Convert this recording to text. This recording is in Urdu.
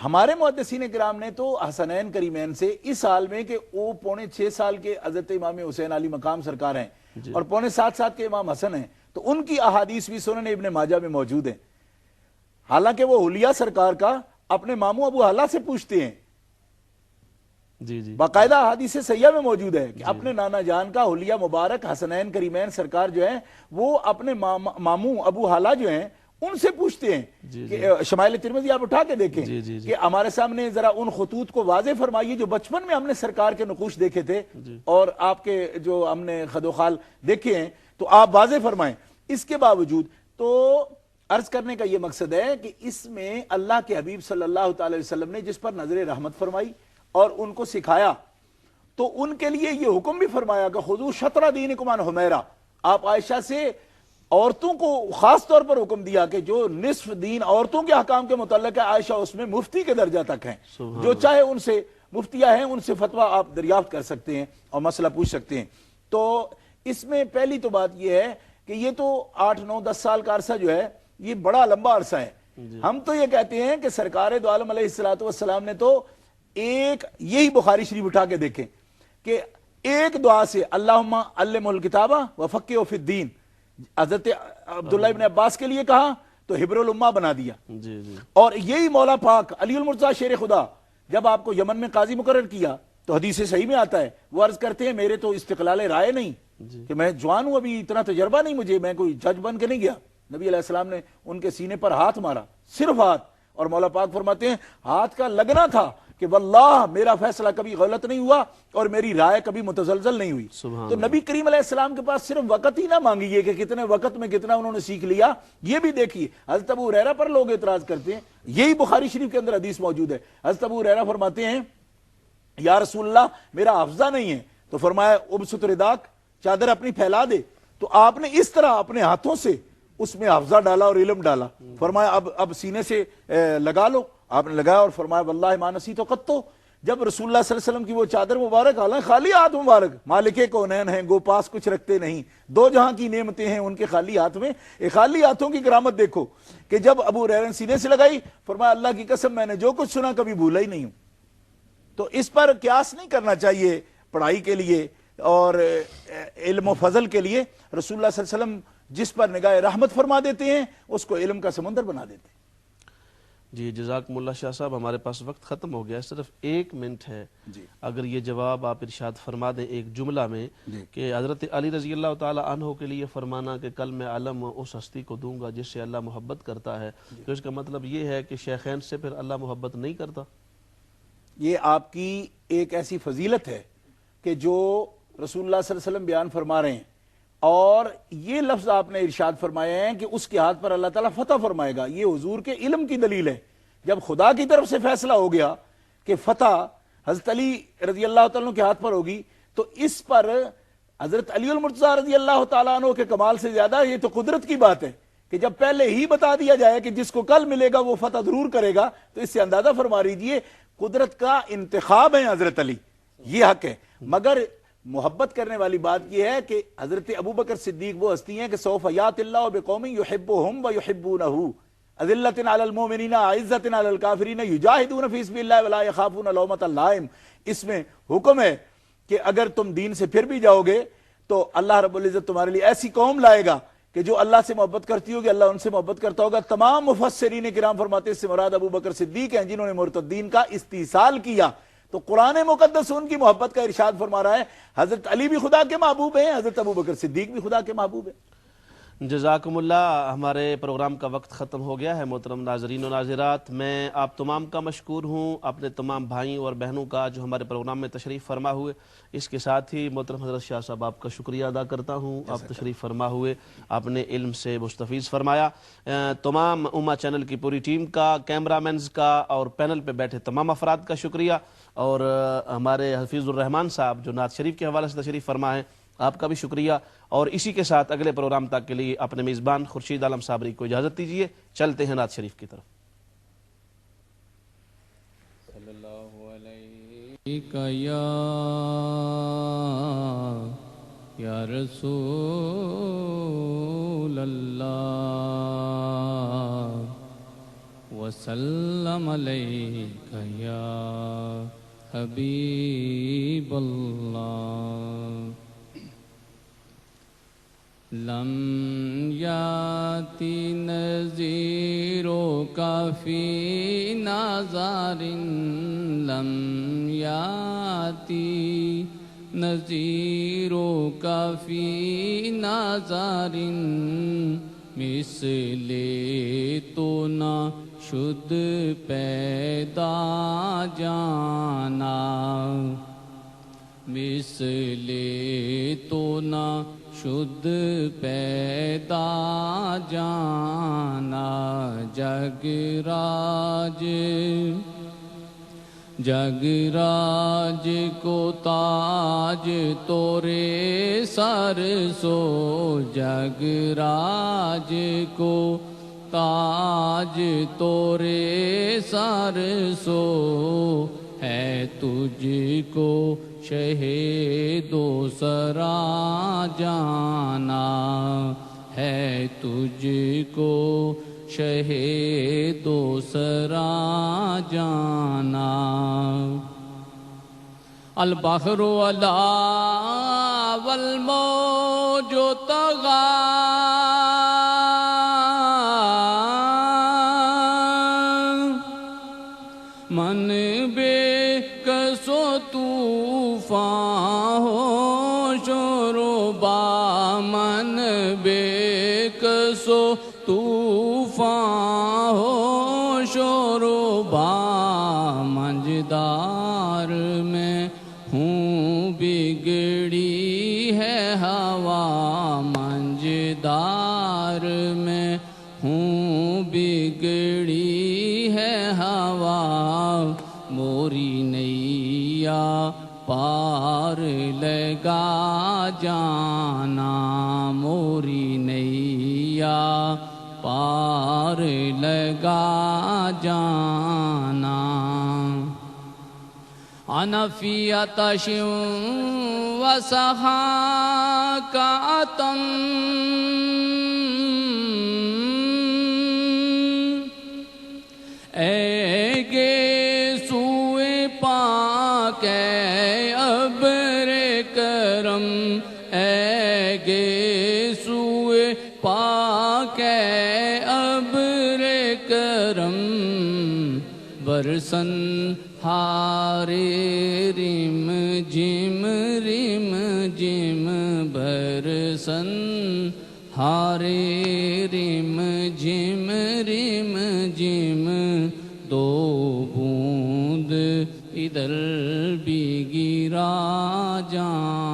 ہمارے محدثین کرام نے تو حسنین کریمین سے اس حال میں کہ وہ 6.25 سال کے حضرت امام حسین علی مقام سرکار ہیں اور 7.25 سال کے امام حسن ہیں، تو ان کی احادیث بھی سنن ابن ماجہ میں موجود ہیں، حالانکہ وہ حلیہ سرکار کا اپنے ماموں ابو حالہ سے پوچھتے ہیں، جی جی باقاعدہ احادیث صحیحہ میں موجود ہے کہ اپنے نانا جان کا حلیہ مبارک حسنین کریمین سرکار جو ہیں وہ اپنے ماموں ابو حالہ جو ہیں ان سے پوچھتے ہیں کہ شمائل ترمذی آپ اٹھا کے دیکھیں کہ ہمارے سامنے ذرا ان خطوط کو واضح فرمائیے جو بچپن میں ہم نے سرکار کے نقوش دیکھے تھے اور آپ کے جو ہم نے خد و خال دیکھے ہیں، تو آپ واضح فرمائیں۔ اس کے باوجود تو عرض کرنے کا یہ مقصد ہے کہ اس میں اللہ کے حبیب صلی اللہ تعالی وسلم نے جس پر نظر رحمت فرمائی اور ان کو سکھایا، تو ان کے لیے یہ حکم بھی فرمایا کہ خذو شطر دینکم عن حمیرہ، آپ عائشہ سے عورتوں کو خاص طور پر حکم دیا کہ جو نصف دین عورتوں کے حکام کے متعلق ہے، عائشہ اس میں مفتی کے درجہ تک ہیں، جو چاہے ان سے مفتیہ ہیں ان سے فتویٰ آپ دریافت کر سکتے ہیں اور مسئلہ پوچھ سکتے ہیں۔ تو اس میں پہلی تو بات یہ ہے کہ یہ تو 8 9 10 سال کا عرصہ جو ہے یہ بڑا لمبا عرصہ ہے۔ ہم تو یہ کہتے ہیں کہ سرکار دو عالم علیہ السلام نے تو ایک یہی بخاری شریف اٹھا کے دیکھیں کہ ایک دعا سے اللہم علمہ الکتابہ وفقہہ فی الدین، حضرت عبداللہ ابن عباس کے لیے کہا تو حبر الامہ بنا دیا، اور یہی مولا پاک علی المرتضیٰ شیر خدا جب آپ کو یمن میں قاضی مقرر کیا تو حدیث صحیح میں آتا ہے، وہ عرض کرتے ہیں میرے تو استقلال رائے نہیں کہ میں جوان ہوں، ابھی اتنا تجربہ نہیں مجھے، میں کوئی جج بن کے نہیں گیا۔ نبی علیہ السلام نے ان کے سینے پر ہاتھ مارا، صرف ہاتھ، اور مولا پاک فرماتے ہیں ہاتھ کا لگنا تھا کہ واللہ میرا فیصلہ کبھی غلط نہیں ہوا اور میری رائے کبھی متزلزل نہیں ہوئی۔ تو نبی کریم علیہ السلام کے پاس صرف وقت ہی نہ مانگیے کہ کتنے وقت میں کتنا انہوں نے سیکھ لیا، یہ بھی دیکھیے۔ حضرت ابو ہریرہ پر لوگ اعتراض کرتے ہیں، یہی بخاری شریف کے اندر حدیث موجود ہے، حضرت ابو ہریرہ فرماتے ہیں یا رسول اللہ میرا حافظہ نہیں ہے، تو فرمایا ابسط رداک، چادر اپنی پھیلا دے، تو آپ نے اس طرح اپنے ہاتھوں سے اس میں حافظہ ڈالا اور علم ڈالا، فرمایا اب سینے سے لگا لو، آپ نے لگایا اور فرمایا واللہ ما نسیت قط۔ جب رسول اللہ صلی اللہ علیہ وسلم کی وہ چادر مبارک، حالانکہ خالی ہاتھ مبارک، مالک کونین ہیں، گو پاس کچھ رکھتے نہیں، دو جہاں کی نعمتیں ہیں ان کے خالی ہاتھ میں، ایک خالی ہاتھوں کی کرامت دیکھو کہ جب ابو ہریرہ نے سینے سے لگائی، فرمایا اللہ کی قسم میں نے جو کچھ سنا کبھی بھولا ہی نہیں ہوں۔ تو اس پر قیاس نہیں کرنا چاہیے پڑھائی کے لیے اور علم و فضل کے لیے۔ رسول اللہ صلی اللہ علیہ وسلم جس پر نگاہ رحمت فرما دیتے ہیں اس کو علم کا سمندر بنا دیتے ہیں۔ جی جزاکم اللہ شاہ صاحب، ہمارے پاس وقت ختم ہو گیا، صرف 1 منٹ ہے، اگر یہ جواب آپ ارشاد فرما دیں ایک جملہ میں کہ حضرت علی رضی اللہ تعالی عنہ کے لیے فرمانا کہ کل میں علم اس ہستی کو دوں گا جس سے اللہ محبت کرتا ہے، تو اس کا مطلب یہ ہے کہ شیخین سے پھر اللہ محبت نہیں کرتا؟ یہ آپ کی ایک ایسی فضیلت ہے کہ جو رسول اللہ صلی اللہ علیہ وسلم بیان فرما رہے ہیں، اور یہ لفظ آپ نے ارشاد فرمائے ہیں کہ اس کے ہاتھ پر اللہ تعالیٰ فتح فرمائے گا، یہ حضور کے علم کی دلیل ہے۔ جب خدا کی طرف سے فیصلہ ہو گیا کہ فتح حضرت علی رضی اللہ تعالیٰ کے ہاتھ پر ہوگی، تو اس پر حضرت علی المرتضیٰ رضی اللہ تعالیٰ عنہ کے کمال سے زیادہ یہ تو قدرت کی بات ہے کہ جب پہلے ہی بتا دیا جائے کہ جس کو کل ملے گا وہ فتح ضرور کرے گا، تو اس سے اندازہ فرما لیجیے قدرت کا انتخاب ہے حضرت علی، یہ حق ہے۔ مگر محبت کرنے والی بات یہ ہے کہ حضرت ابوبکر صدیق وہ ہستی ہیں کہ سوف یات اللہ بقوم یحبہم ویحبونہ، اذلۃ علی المؤمنین عزۃ علی الکافرین یجاہدون فی سبیل اللہ ولا یخافون لومۃ لائم۔ اس میں حکم ہے کہ اگر تم دین سے پھر بھی جاؤ گے تو اللہ رب العزت تمہارے لیے ایسی قوم لائے گا کہ جو اللہ سے محبت کرتی ہوگی، اللہ ان سے محبت کرتا ہوگا۔ تمام مفسرین کرام فرماتے ہیں اس سے مراد ابوبکر صدیق ہیں جنہوں نے مرتدین کا استیصال کیا۔ تو قرآن مقدس ان کی محبت کا ارشاد فرما رہا ہے، حضرت علی بھی خدا کے محبوب ہیں، حضرت ابوبکر صدیق بھی خدا کے محبوب ہیں۔ جزاکم اللہ، ہمارے پروگرام کا وقت ختم ہو گیا ہے۔ محترم ناظرین و ناظرات، میں آپ تمام کا مشکور ہوں، اپنے تمام بھائیوں اور بہنوں کا جو ہمارے پروگرام میں تشریف فرما ہوئے، اس کے ساتھ ہی محترم حضرت شاہ صاحب آپ کا شکریہ ادا کرتا ہوں، آپ تشریف فرما ہوئے، آپ نے علم سے مستفیض فرمایا۔ تمام امہ چینل کی پوری ٹیم کا، کیمرہ مینز کا اور پینل پہ بیٹھے تمام افراد کا شکریہ، اور ہمارے حفیظ الرحمان صاحب جو نعت شریف کے حوالے سے تشریف فرما ہے، آپ کا بھی شکریہ۔ اور اسی کے ساتھ اگلے پروگرام تک کے لیے اپنے میزبان خورشید عالم صابری کو اجازت دیجیے، چلتے ہیں نعت شریف کی طرف۔ صلی اللہ علیہ یا رسول اللہ وسلم علیک یا حبیب اللہ لم یاتی نذیرک فی نظر لم یاتی نذیرک فی نظر مثل تو نہ شد پیدا جانا مثل تو نہ شد پیدا جانا جگ راج کو تاج تورے سر سو جگ راج کو تاج تورے سر سو ہے تجھ کو شہید و سرا جانا ہے تجھ کو شہید و سرا جانا البحر علا والموج طغا من بے کس و طوفان ہو شور و با من بے کس و طوفان ہو شور و با منجدار میں ہوں بگڑی ہے ہوا منجدار میں ہوں بگڑی ہے ہوا موری نیا پار لگا جانا موری نیا پار لگا جانا انا فی عطش و سخاکۃ اے گیسوئے پاک اے ابر کرم اے گیسوئے پاک اے ابر کرم برسن ہارے رم جم برسن ہارے رم جم دو بوند ادھر بھی گرا جان